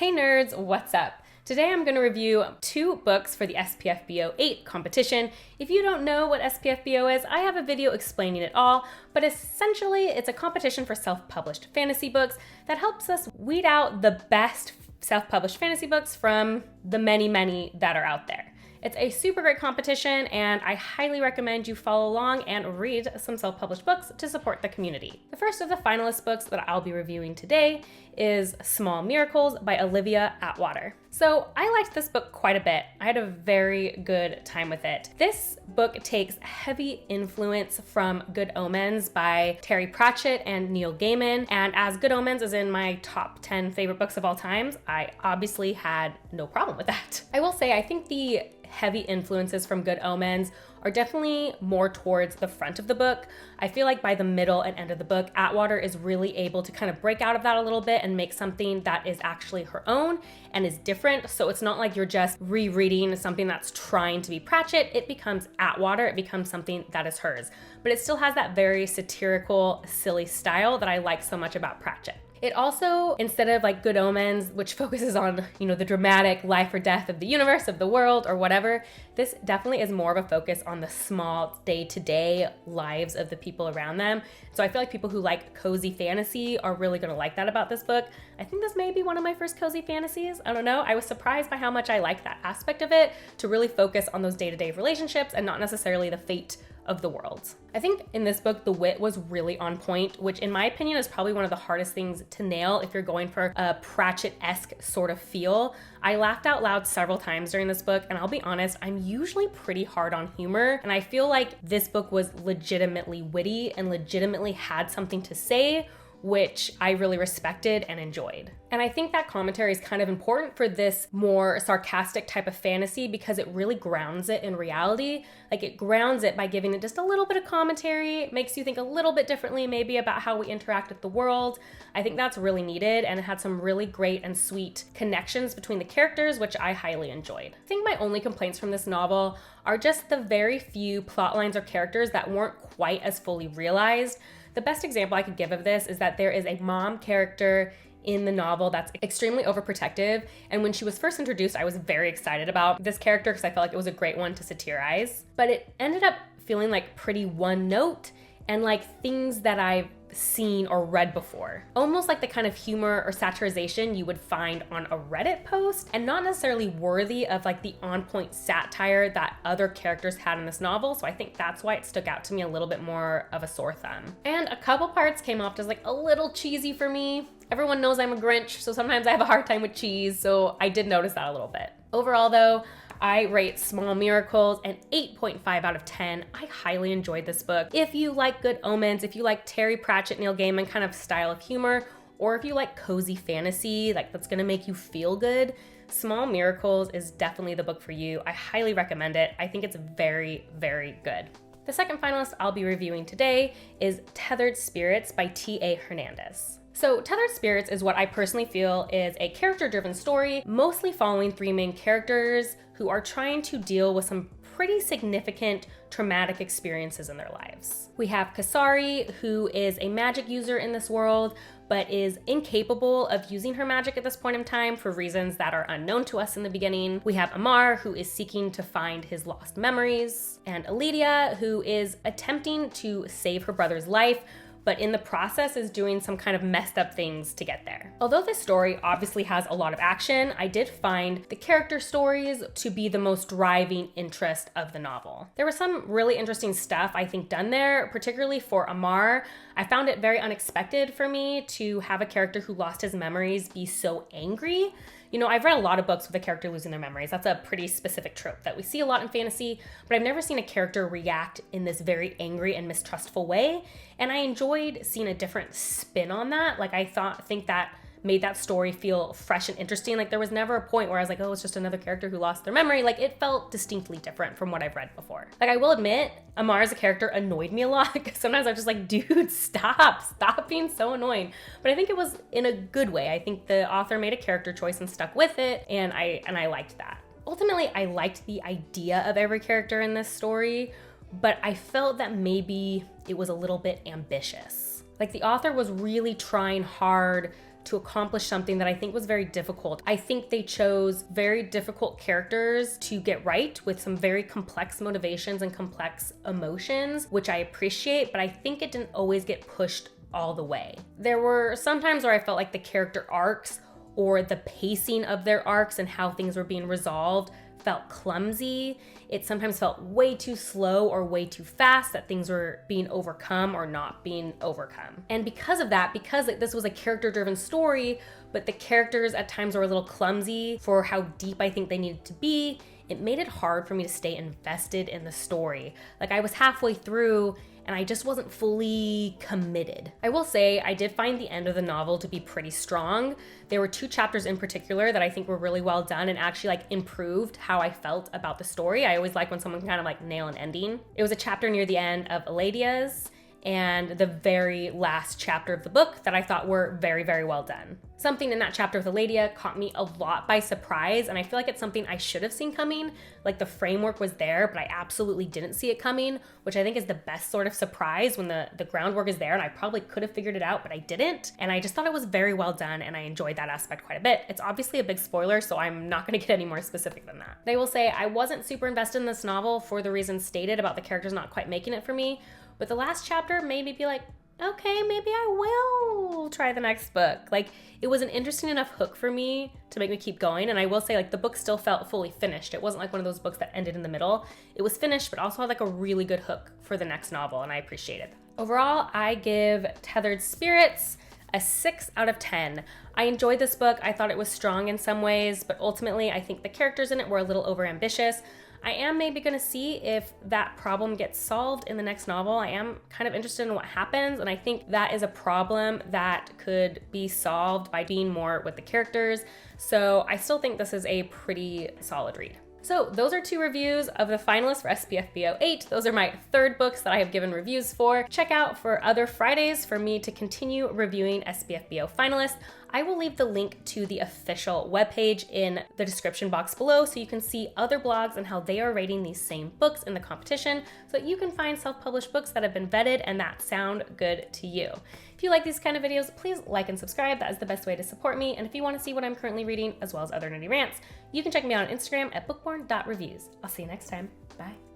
Hey nerds, what's up? Today I'm going to review 2 books for the SPFBO 8 competition. If you don't know what SPFBO is, I have a video explaining it all, but essentially it's a competition for self-published fantasy books that helps us weed out the best self-published fantasy books from the many that are out there. It's a super great competition, and I highly recommend you follow along and read some self-published books to support the community. The first of the finalist books that I'll be reviewing today is Small Miracles by Olivia Atwater. So I liked this book quite a bit. I had a very good time with it. This book takes heavy influence from Good Omens by Terry Pratchett and Neil Gaiman, and as Good Omens is in my top 10 favorite books of all times, I obviously had no problem with that. I will say, I think the heavy influences from Good Omens are definitely more towards the front of the book. I feel like by the middle and end of the book, Atwater is really able to kind of break out of that a little bit and make something that is actually her own and is different. So it's not like you're just rereading something that's trying to be Pratchett. It becomes Atwater, it becomes something that is hers. But it still has that very satirical, silly style that I like so much about Pratchett. It also, instead of like Good Omens, which focuses on, the dramatic life or death of the universe, of the world, or whatever, this definitely is more of a focus on the small day-to-day lives of the people around them. So I feel like people who like cozy fantasy are really gonna like that about this book. I think this may be one of my first cozy fantasies. I don't know. I was surprised by how much I like that aspect of it, to really focus on those day-to-day relationships and not necessarily the fate of the world. I think in this book, the wit was really on point, which in my opinion is probably one of the hardest things to nail if you're going for a Pratchett-esque sort of feel. I laughed out loud several times during this book, and I'll be honest, I'm usually pretty hard on humor, and I feel like this book was legitimately witty and legitimately had something to say, which I really respected and enjoyed. And I think that commentary is kind of important for this more sarcastic type of fantasy because it really grounds it in reality. Like, it grounds it by giving it just a little bit of commentary, makes you think a little bit differently maybe about how we interact with the world. I think that's really needed, and it had some really great and sweet connections between the characters, which I highly enjoyed. I think my only complaints from this novel are just the very few plot lines or characters that weren't quite as fully realized. The best example I could give of this is that there is a mom character in the novel that's extremely overprotective, and when she was first introduced, I was very excited about this character because I felt like it was a great one to satirize, but it ended up feeling like pretty one note and like things that I've seen or read before. Almost like the kind of humor or satirization you would find on a Reddit post, and not necessarily worthy of like the on-point satire that other characters had in this novel. So I think that's why it stuck out to me a little bit more of a sore thumb. And a couple parts came off as like a little cheesy for me. Everyone knows I'm a Grinch, so sometimes I have a hard time with cheese, so I did notice that a little bit. Overall though, I rate Small Miracles an 8.5 out of 10. I highly enjoyed this book. If you like Good Omens, if you like Terry Pratchett, Neil Gaiman kind of style of humor, or if you like cozy fantasy, like that's gonna make you feel good, Small Miracles is definitely the book for you. I highly recommend it. I think it's very good. The second finalist I'll be reviewing today is Tethered Spirits by T.A. Hernandez. So Tethered Spirits is what I personally feel is a character-driven story, mostly following 3 main characters who are trying to deal with some pretty significant traumatic experiences in their lives. We have Kasari, who is a magic user in this world, but is incapable of using her magic at this point in time for reasons that are unknown to us in the beginning. We have Amar, who is seeking to find his lost memories, and Olivia, who is attempting to save her brother's life, but in the process is doing some kind of messed up things to get there. Although this story obviously has a lot of action, I did find the character stories to be the most driving interest of the novel. There was some really interesting stuff I think done there, particularly for Amar. I found it very unexpected for me to have a character who lost his memories be so angry. I've read a lot of books with a character losing their memories. That's a pretty specific trope that we see a lot in fantasy, but I've never seen a character react in this very angry and mistrustful way. And I enjoyed seeing a different spin on that. Like, I think that made that story feel fresh and interesting. Like, there was never a point where I was like, oh, it's just another character who lost their memory. Like, it felt distinctly different from what I've read before. Like, I will admit, Amar as a character annoyed me a lot because sometimes I was just like, dude, stop being so annoying. But I think it was in a good way. I think the author made a character choice and stuck with it, and I liked that. Ultimately, I liked the idea of every character in this story, but I felt that maybe it was a little bit ambitious. Like, the author was really trying hard to accomplish something that I think was very difficult. I think they chose very difficult characters to get right with some very complex motivations and complex emotions, which I appreciate, but I think it didn't always get pushed all the way. There were some times where I felt like the character arcs or the pacing of their arcs and how things were being resolved felt clumsy. It sometimes felt way too slow or way too fast, that things were being overcome or not being overcome. And because of that, because this was a character-driven story, but the characters at times were a little clumsy for how deep I think they needed to be, it made it hard for me to stay invested in the story. Like, I was halfway through and I just wasn't fully committed. I will say I did find the end of the novel to be pretty strong. There were 2 chapters in particular that I think were really well done and actually like improved how I felt about the story. I always like when someone can kind of like nail an ending. It was a chapter near the end of Olivia's and the very last chapter of the book that I thought were very, very well done. Something in that chapter with Olivia caught me a lot by surprise, and I feel like it's something I should have seen coming. Like, the framework was there, but I absolutely didn't see it coming, which I think is the best sort of surprise when the groundwork is there, and I probably could have figured it out, but I didn't. And I just thought it was very well done, and I enjoyed that aspect quite a bit. It's obviously a big spoiler, so I'm not gonna get any more specific than that. I will say I wasn't super invested in this novel for the reasons stated about the characters not quite making it for me, but the last chapter made me be like, okay, maybe I will try the next book. Like, it was an interesting enough hook for me to make me keep going. And I will say, like, the book still felt fully finished. It wasn't like one of those books that ended in the middle. It was finished, but also had like a really good hook for the next novel, and I appreciated that. Overall, I give Tethered Spirits a 6 out of 10. I enjoyed this book. I thought it was strong in some ways, but ultimately I think the characters in it were a little overambitious. I am maybe gonna see if that problem gets solved in the next novel. I am kind of interested in what happens, and I think that is a problem that could be solved by being more with the characters. So I still think this is a pretty solid read. So those are 2 reviews of the finalists for SPFBO 8. Those are my 3rd books that I have given reviews for. Check out for other Fridays for me to continue reviewing SPFBO finalists. I will leave the link to the official webpage in the description box below so you can see other blogs and how they are rating these same books in the competition so that you can find self-published books that have been vetted and that sound good to you. If you like these kind of videos, please like and subscribe. That is the best way to support me. And if you want to see what I'm currently reading as well as other nerdy rants, you can check me out on Instagram at bookborn.reviews. I'll see you next time. Bye.